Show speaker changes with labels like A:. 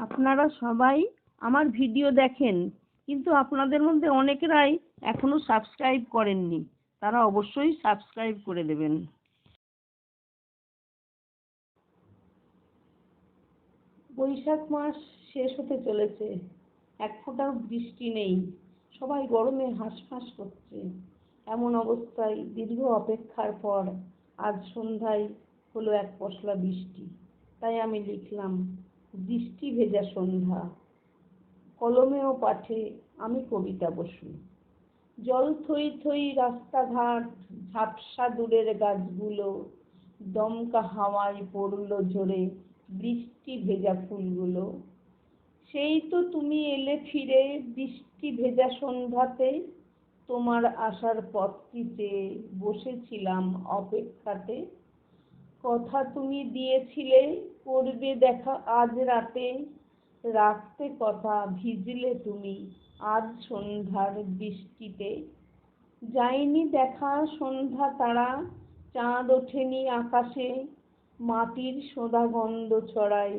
A: আপনারা সবাই আমার ভিডিও দেখেন, কিন্তু আপনাদের মধ্যে অনেকেরাই এখনো সাবস্ক্রাইব করেননি। তারা অবশ্যই সাবস্ক্রাইব করে দেবেন। বৈশাখ মাস শেষ হতে চলেছে, এক ফোঁটাও বৃষ্টি নেই। সবাই গরমে হাঁসফাঁস করছে। এমন অবস্থায় দীর্ঘ অপেক্ষার পর আজ সন্ধ্যায় হলো এক পশলা বৃষ্টি। তাই আমি লিখলাম বৃষ্টি ভেজা সন্ধ্যা। কলমে ও পাঠে আমি কবিতা বসু। জল থই থই রাস্তাঘাট, ঝাপসা দূরের গাছগুলো, দমকা হাওয়ায় পড়লো ঝরে বৃষ্টি ভেজা ফুলগুলো। সেই তো তুমি এলে ফিরে বৃষ্টি ভেজা সন্ধ্যাতে, তোমার আসার পথটি চেয়ে বসেছিলাম অপেক্ষাতে। কথা তুমি দিয়েছিলে করবে দেখা আজ রাতে, রাখতে কথা ভিজলে তুমি আজ সন্ধ্যার বৃষ্টিতে। যায়নি দেখা সন্ধ্যা তারা, চাঁদ ওঠেনি আকাশে, মাটির সোঁদা গন্ধ ছড়ায়